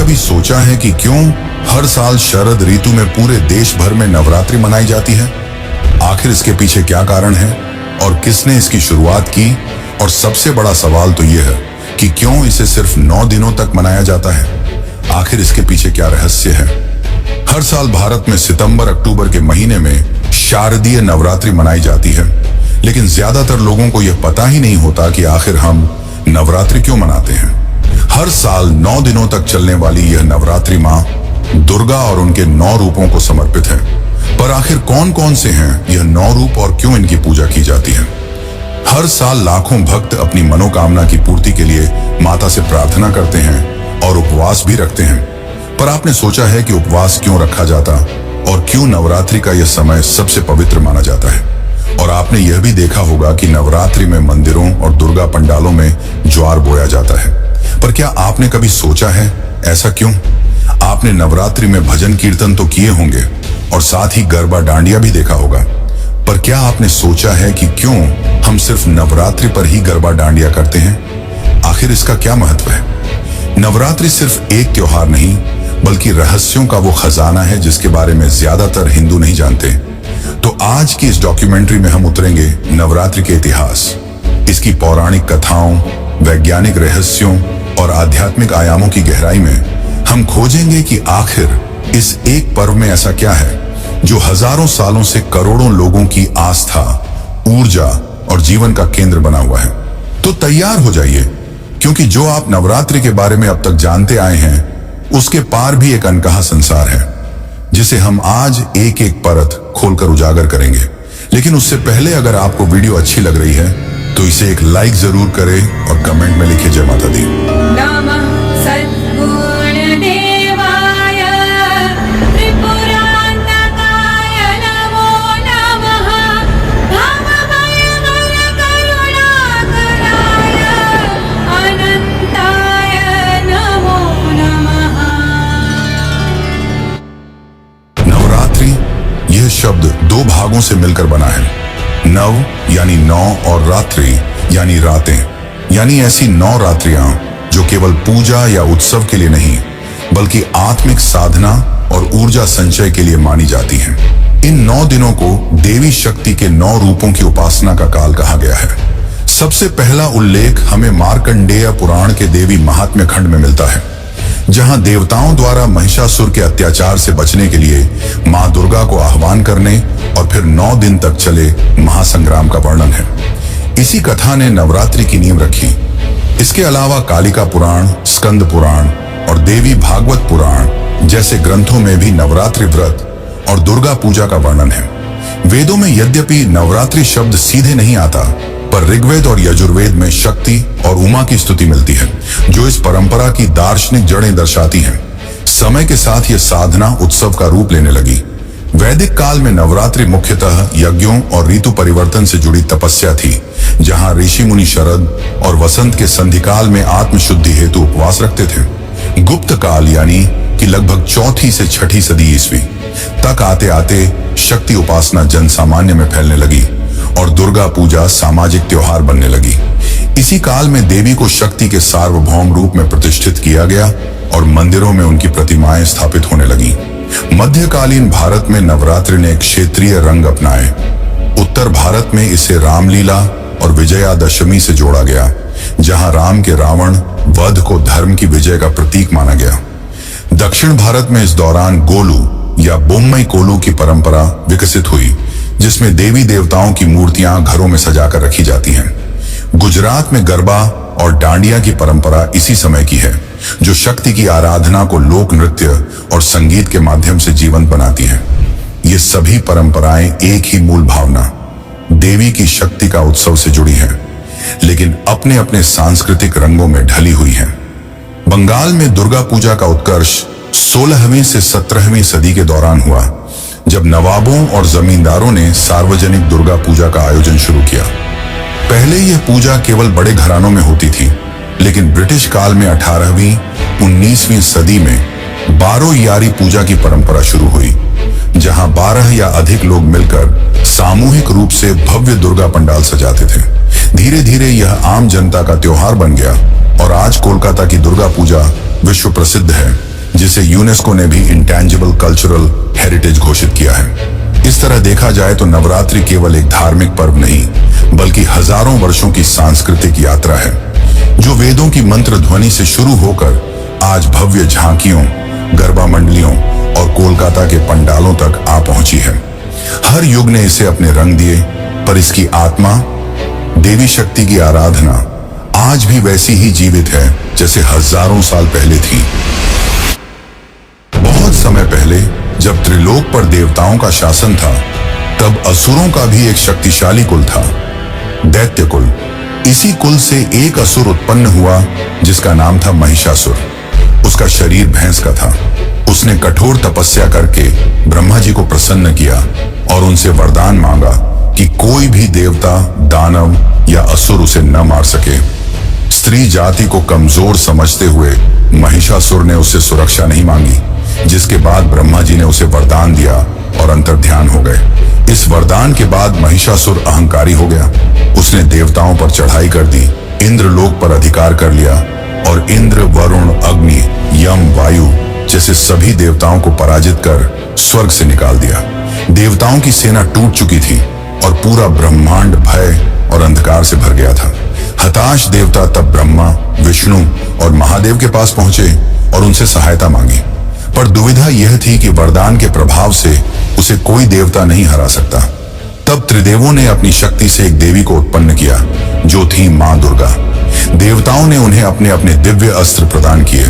कभी सोचा है कि क्यों हर साल शरद ऋतु में पूरे देश भर में नवरात्रि मनाई जाती है? आखिर इसके पीछे क्या कारण है और किसने इसकी शुरुआत की? और सबसे बड़ा सवाल तो यह है कि क्यों इसे सिर्फ 9 दिनों तक मनाया जाता है? आखिर इसके पीछे क्या रहस्य है? हर साल भारत में सितंबर अक्टूबर के महीने में शारदीय नवरात्रि मनाई जाती है, लेकिन ज्यादातर लोगों को यह पता ही नहीं होता कि आखिर हम नवरात्रि क्यों मनाते हैं। हर साल 9 दिनों तक चलने वाली यह नवरात्रि माँ दुर्गा और उनके 9 रूपों को समर्पित है। पर आखिर कौन कौन से हैं यह 9 रूप और क्यों इनकी पूजा की जाती है? हर साल लाखों भक्त अपनी मनोकामना की पूर्ति के लिए माता से प्रार्थना करते हैं और उपवास भी रखते हैं। पर आपने सोचा है कि उपवास क्यों रखा जाता और क्यों नवरात्रि का यह समय सबसे पवित्र माना जाता है? और आपने यह भी देखा होगा कि नवरात्रि में मंदिरों और दुर्गा पंडालों में ज्वार बोया जाता है। पर क्या आपने कभी सोचा है ऐसा क्यों? आपने नवरात्रि में भजन कीर्तन तो किए होंगे और साथ ही गरबा डांडिया भी देखा होगा, पर क्या आपने सोचा है कि क्यों हम सिर्फ नवरात्रि पर ही गरबा डांडिया करते हैं? आखिर इसका क्या महत्व है? नवरात्रि सिर्फ एक त्योहार नहीं, बल्कि रहस्यों का वो खजाना है जिसके बारे में ज्यादातर हिंदू नहीं जानते। तो आज की इस डॉक्यूमेंट्री में हम उतरेंगे नवरात्रि के इतिहास, इसकी पौराणिक कथाओं, वैज्ञानिक रहस्यों और आध्यात्मिक आयामों की गहराई में हम खोजेंगे कि आखिर इस एक पर्व में ऐसा क्या है जो हजारों सालों से करोड़ों लोगों की आस्था, ऊर्जा और जीवन का केंद्र बना हुआ है। तो तैयार हो जाइए, क्योंकि जो आप नवरात्रि के बारे में अब तक जानते आए हैं उसके पार भी एक अनकहा संसार है, जिसे हम आज एक एक परत खोलकर उजागर करेंगे। लेकिन उससे पहले अगर आपको वीडियो अच्छी लग रही है तो इसे एक लाइक जरूर करें और कमेंट में लिखे जय माता दी। नमः सद्गुण देवाय त्रिपुरान्तकाय नमो नमः भवभयहर करुणाकराय अनन्ताय नमो नमः। नवरात्रि यह शब्द 2 भागों से मिलकर बना है। नव यानी 9 और रात्रि यानी रातें, यानी ऐसी 9 रात्रियां जो केवल पूजा या उत्सव के लिए नहीं, बल्कि आत्मिक साधना और ऊर्जा संचय के लिए मानी जाती हैं। इन 9 दिनों को देवी शक्ति के 9 रूपों की उपासना का काल कहा गया है। सबसे पहला उल्लेख हमें मार्कंडेय पुराण के देवी महात्म्य खंड में मिलता है, जहां देवताओं द्वारा महिषासुर के अत्याचार से बचने के लिए मां दुर्गा को आह्वान करने और फिर 9 दिन तक चले महासंग्राम का वर्णन है। इसी कथा ने नवरात्रि की नींव रखी। इसके अलावा कालिका पुराण, स्कंद पुराण और देवी भागवत पुराण जैसे ग्रंथों में भी नवरात्रि व्रत और दुर्गा पूजा का वर्णन है। वेदों में यद्यपि नवरात्रि शब्द सीधे नहीं आता, पर ऋग्वेद और यजुर्वेद में शक्ति और उमा की स्तुति मिलती है, जो इस परंपरा की दार्शनिक जड़ें दर्शाती हैं। समय के साथ यह साधना उत्सव का रूप लेने लगी। वैदिक काल में नवरात्रि मुख्यतः यज्ञों और ऋतु परिवर्तन से जुड़ी तपस्या थी, जहां ऋषि मुनि शरद और वसंत के संधिकाल में आत्मशुद्धि हेतु उपवास रखते थे। गुप्त काल यानी कि लगभग 4वीं से 6वीं सदी ईस्वी तक आते आते शक्ति उपासना जन सामान्य में फैलने लगी और दुर्गा पूजा सामाजिक त्योहार बनने लगी। इसी काल में देवी को शक्ति के सार्वभौम रूप में प्रतिष्ठित किया गया और मंदिरों में उनकी प्रतिमाएं स्थापित होने लगी। मध्यकालीन भारत में नवरात्रि ने एक क्षेत्रीय रंग अपनाए। उत्तर भारत में इसे रामलीला और विजयादशमी से जोड़ा गया, जहां राम के रावण वध को धर्म की विजय का प्रतीक माना गया। दक्षिण भारत में इस दौरान गोलू या बोम्मई कोलू की परंपरा विकसित हुई, जिसमें देवी देवताओं की मूर्तियां घरों में सजाकर रखी जाती हैं। गुजरात में गरबा और डांडिया की परंपरा इसी समय की है, जो शक्ति की आराधना को लोक नृत्य और संगीत के माध्यम से जीवंत बनाती है। ये सभी परंपराएं एक ही मूल भावना, देवी की शक्ति का उत्सव से जुड़ी हैं, लेकिन अपने अपने सांस्कृतिक रंगों में ढली हुई हैं। बंगाल में दुर्गा पूजा का उत्कर्ष 16वीं से 17वीं सदी के दौरान हुआ, जब नवाबों और जमींदारों ने सार्वजनिक दुर्गा पूजा का आयोजन शुरू किया। पहले यह पूजा केवल बड़े घरानों में होती थी, लेकिन ब्रिटिश काल में 18वीं 19वीं सदी में 12 यारी पूजा की परंपरा शुरू हुई, जहां 12 या अधिक लोग मिलकर सामूहिक रूप से भव्य दुर्गा पंडाल सजाते थे। धीरे धीरे यह आम जनता का त्योहार बन गया और आज कोलकाता की दुर्गा पूजा विश्व प्रसिद्ध है, जिसे यूनेस्को ने भी इंटेंजिबल कल्चरल हेरिटेज घोषित किया है। इस तरह देखा जाए तो नवरात्रि केवल एक धार्मिक पर्व नहीं, बल्कि हजारों वर्षों की सांस्कृतिक यात्रा है, जो वेदों की मंत्र ध्वनि से शुरू होकर आज भव्य झांकियों, गरबा मंडलियों और कोलकाता के पंडालों तक आ पहुंची है। हर युग ने इसे अपने रंग दिए, पर इसकी आत्मा, देवी शक्ति की आराधना आज भी वैसी ही जीवित है जैसे हजारों साल पहले थी। बहुत समय पहले जब त्रिलोक पर देवताओं का शासन था, तब असुरों का भी एक शक्तिशाली कुल था, दैत्य कुल। इसी कुल से एक असुर उत्पन्न हुआ जिसका नाम था महिषासुर। उसका शरीर भैंस का था। उसने कठोर तपस्या करके ब्रह्मा जी को प्रसन्न किया और उनसे वरदान मांगा कि कोई भी देवता, दानव या असुर उसे न मार सके। स्त्री जाति को कमजोर समझते हुए महिषासुर ने उससे सुरक्षा नहीं मांगी, जिसके बाद ब्रह्मा जी ने उसे वरदान दिया और अंतर्ध्यान हो गए। इस वरदान के बाद महिषासुर अहंकारी हो गया। उसने देवताओं पर चढ़ाई कर दी, इंद्रलोक पर अधिकार कर लिया और इंद्र, वरुण, अग्नि, यम, वायु जैसे सभी देवताओं को पराजित कर स्वर्ग से निकाल दिया। देवताओं की सेना टूट चुकी थी और पूरा ब्रह्मांड भय और अंधकार से भर गया था। हताश देवता तब ब्रह्मा, विष्णु और महादेव के पास पहुंचे और उनसे सहायता मांगी, पर दुविधा यह थी कि वरदान के प्रभाव से उसे कोई देवता नहीं हरा सकता। तब त्रिदेवों ने अपनी शक्ति से एक देवी को उत्पन्न किया, जो थी मां दुर्गा। देवताओं ने उन्हें अपने अपने दिव्य अस्त्र प्रदान किए।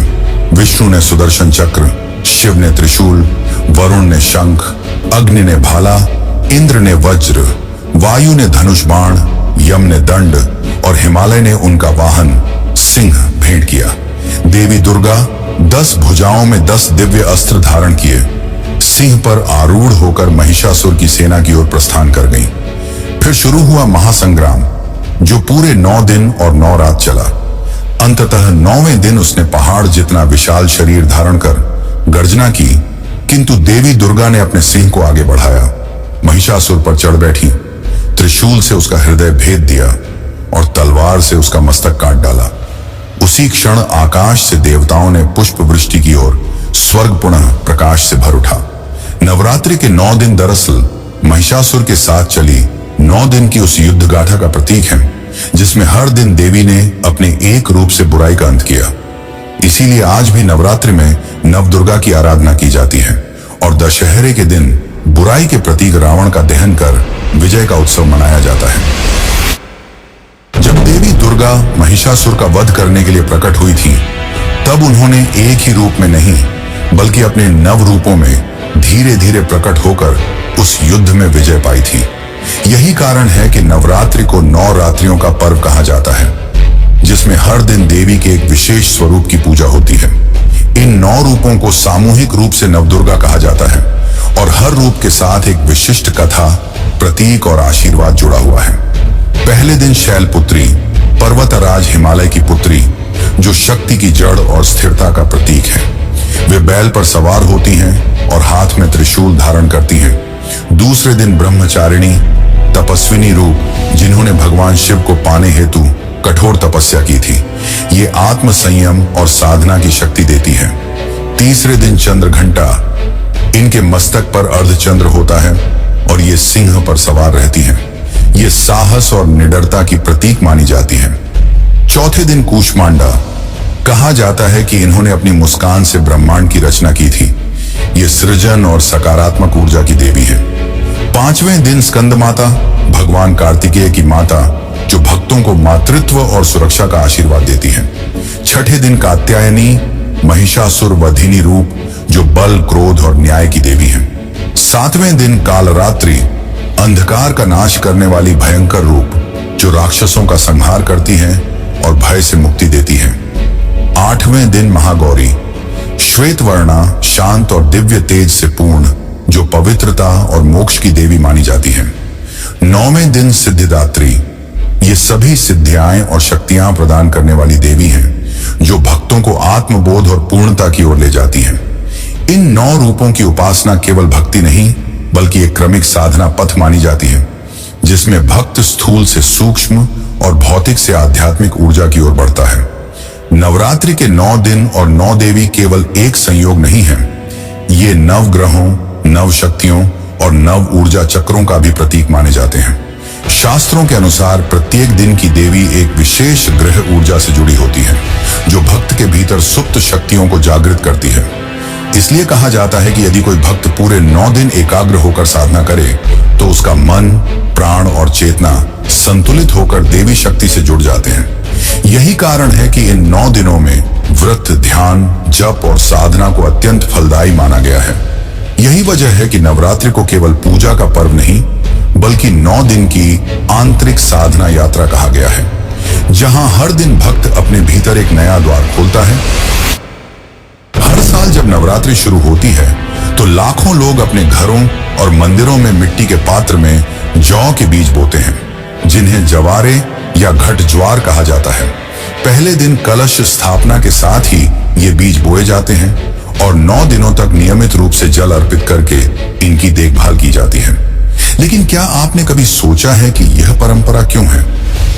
विष्णु ने सुदर्शन चक्र, शिव ने त्रिशूल, वरुण ने शंख, अग्नि ने भाला, इंद्र ने वज्र, वायु ने धनुष बाण, यम ने दंड और हिमालय ने उनका वाहन सिंह भेंट किया। देवी दुर्गा 10 भुजाओं में 10 दिव्य अस्त्र धारण किए सिंह पर आरूढ़ होकर महिषासुर की सेना की ओर प्रस्थान कर गई। फिर शुरू हुआ महासंग्राम, जो पूरे 9 दिन और 9 रात चला। अंततः 9वें दिन उसने पहाड़ जितना विशाल शरीर धारण कर गर्जना की, किंतु देवी दुर्गा ने अपने सिंह को आगे बढ़ाया, महिषासुर पर चढ़ बैठी, त्रिशूल से उसका हृदय भेद दिया और तलवार से उसका मस्तक काट डाला। उसी क्षण आकाश से देवताओं ने पुष्प वृष्टि की ओर स्वर्ग पुनः प्रकाश से भर उठा। नवरात्रि के 9 दिन दरअसल महिषासुर के साथ चली 9 दिन की उस युद्ध गाथा का प्रतीक है, जिसमें हर दिन देवी ने अपने एक रूप से बुराई का अंत किया। इसीलिए आज भी नवरात्रि में नवदुर्गा की आराधना की जाती है और दशहरे के दिन बुराई के प्रतीक रावण का दहन कर विजय का उत्सव मनाया जाता है। जब देवी दुर्गा महिषासुर का वध करने के लिए प्रकट हुई थी, तब उन्होंने एक ही रूप में नहीं, बल्कि अपने 9 रूपों में धीरे धीरे प्रकट होकर उस युद्ध में विजय पाई थी। यही कारण है कि नवरात्रि को 9 रात्रियों का पर्व कहा जाता है, जिसमें हर दिन देवी के एक विशेष स्वरूप की पूजा होती है। इन 9 रूपों को सामूहिक रूप से नवदुर्गा कहा जाता है और हर रूप के साथ एक विशिष्ट कथा, प्रतीक और आशीर्वाद जुड़ा हुआ है। पहले दिन शैलपुत्री, पर्वतराज हिमालय की पुत्री, जो शक्ति की जड़ और स्थिरता का प्रतीक है। वे बैल पर सवार होती हैं और हाथ में त्रिशूल धारण करती हैं। दूसरे दिन ब्रह्मचारिणी, तपस्विनी रूप, जिन्होंने भगवान शिव को पाने हेतु कठोर तपस्या की थी। ये आत्म संयम और साधना की शक्ति देती है। तीसरे दिन चंद्रघंटा, इनके मस्तक पर अर्धचंद्र होता है और ये सिंह पर सवार रहती हैं। ये साहस और निडरता की प्रतीक मानी जाती हैं। चौथे दिन कूष्मांडा, कहा जाता है कि इन्होंने अपनी मुस्कान से ब्रह्मांड की रचना की थी। ये सृजन और सकारात्मक ऊर्जा की देवी है। 5वें दिन स्कंद माता, भगवान कार्तिकेय की माता, जो भक्तों को मातृत्व और सुरक्षा का आशीर्वाद देती है। 6ठे दिन कात्यायनी, महिषासुर वधिनी रूप, जो बल, क्रोध और न्याय की देवी है। 7वें दिन कालरात्रि, अंधकार का नाश करने वाली भयंकर रूप, जो राक्षसों का संहार करती है और भय से मुक्ति देती है। 8वें दिन महागौरी, श्वेत वर्णा, शांत और दिव्य तेज से पूर्ण, जो पवित्रता और मोक्ष की देवी मानी जाती है। 9वें दिन सिद्धिदात्री, ये सभी सिद्धियाएं और शक्तियां प्रदान करने वाली देवी हैं, जो भक्तों को आत्मबोध और पूर्णता की ओर ले जाती हैं। इन 9 रूपों की उपासना केवल भक्ति नहीं, बल्कि एक क्रमिक साधना पथ मानी जाती है, जिसमें भक्त स्थूल से सूक्ष्म और भौतिक से आध्यात्मिक ऊर्जा की ओर बढ़ता है। नवरात्रि के 9 दिन और 9 देवी केवल एक संयोग नहीं है, ये नव ग्रहों, नव शक्तियों और नव ऊर्जा चक्रों का भी प्रतीक माने जाते हैं। शास्त्रों के अनुसार प्रत्येक दिन की देवी एक विशेष ग्रह ऊर्जा से जुड़ी होती है, जो भक्त के भीतर सुप्त शक्तियों को जागृत करती है। इसलिए कहा जाता है कि यदि कोई भक्त पूरे 9 दिन एकाग्र होकर साधना करे तो उसका मन, प्राण और चेतना संतुलित होकर देवी शक्ति से जुड़ जाते हैं। यही कारण है कि इन 9 दिनों में व्रत, ध्यान, जप और साधना को अत्यंत फलदायी माना गया है। यही वजह है कि नवरात्रि को केवल पूजा का पर्व नहीं बल्कि 9 दिन की आंतरिक साधना यात्रा कहा गया है, जहां हर दिन भक्त अपने भीतर एक नया द्वार खोलता है। हर साल जब नवरात्रि शुरू होती है तो लाखों लोग अपने घरों और मंदिरों में मिट्टी के पात्र में जौ के बीज बोते हैं, जिन्हें जवारे या घट ज्वार कहा जाता है। पहले दिन कलश स्थापना के साथ ही ये बीज बोए जाते हैं और 9 दिनों तक नियमित रूप से जल अर्पित करके इनकी देखभाल की जाती है। लेकिन क्या आपने कभी सोचा है कि यह परंपरा क्यों है?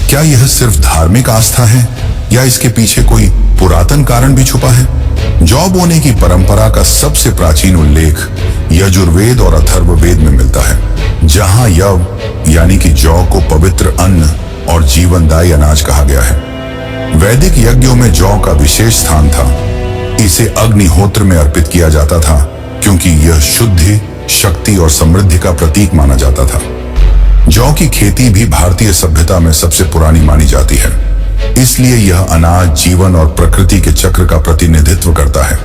क्या यह सिर्फ धार्मिक आस्था है या इसके पीछे कोई पुरातन कारण भी छुपा है? जौ बोने की परंपरा का सबसे प्राचीन उल्लेख यजुर्वेद और अथर्ववेद में मिलता है, जहां यव यानी कि जौ को पवित्र अन्न और जीवनदायी अनाज कहा गया है। वैदिक यज्ञों में जौ का विशेष स्थान था। इसे अग्निहोत्र में अर्पित किया जाता था क्योंकि यह शुद्धि, शक्ति और समृद्धि का प्रतीक माना जाता था। जौ की खेती भी भारतीय सभ्यता में सबसे पुरानी मानी जाती है, इसलिए यह अनाज जीवन और प्रकृति के चक्र का प्रतिनिधित्व करता है।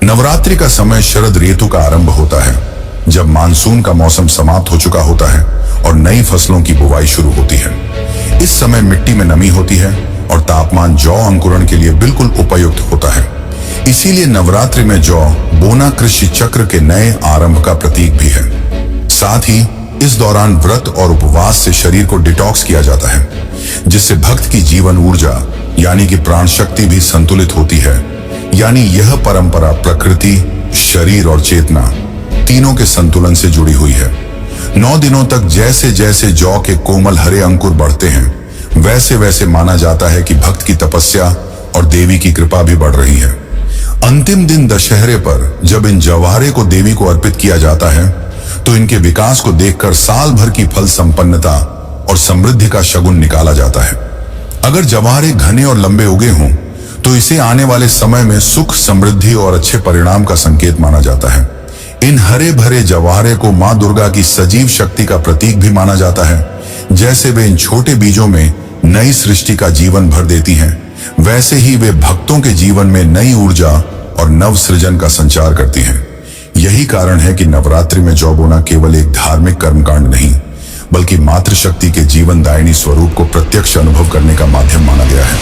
नवरात्रि का समय शरद ऋतु का आरंभ होता है, जब मानसून का मौसम समाप्त हो चुका होता है और नई फसलों की बुवाई शुरू होती है। इस समय मिट्टी में नमी होती है और तापमान जौ अंकुरण के लिए बिल्कुल उपयुक्त होता है। इसीलिए नवरात्रि में जौ बोना कृषि चक्र के नए आरंभ का प्रतीक भी है। साथ ही इस दौरान व्रत और उपवास से शरीर को डिटॉक्स किया जाता है, जिससे भक्त की जीवन ऊर्जा यानी कि प्राण शक्ति भी संतुलित होती है। यानी यह परंपरा प्रकृति, शरीर और चेतना तीनों के संतुलन से जुड़ी हुई है। 9 दिनों तक जैसे जैसे जौ के कोमल हरे अंकुर बढ़ते हैं, वैसे वैसे माना जाता है कि भक्त की तपस्या और देवी की कृपा भी बढ़ रही है। अंतिम दिन दशहरे पर जब इन जवारे को देवी को अर्पित किया जाता है तो इनके विकास को देखकर साल भर की फल संपन्नता और समृद्धि का शगुन निकाला जाता है। अगर जवारे घने और लंबे उगे हों तो इसे आने वाले समय में सुख, समृद्धि और अच्छे परिणाम का संकेत माना जाता है। इन हरे भरे जवारे को मां दुर्गा की सजीव शक्ति का प्रतीक भी माना जाता है। जैसे वे इन छोटे बीजों में नई सृष्टि का जीवन भर देती हैं, वैसे ही वे भक्तों के जीवन में नई ऊर्जा और नव सृजन का संचार करती हैं। यही कारण है कि नवरात्रि में जौ बोना केवल एक धार्मिक कर्मकांड नहीं बल्कि मातृशक्ति के जीवन दायिनी स्वरूप को प्रत्यक्ष अनुभव करने का माध्यम माना गया है।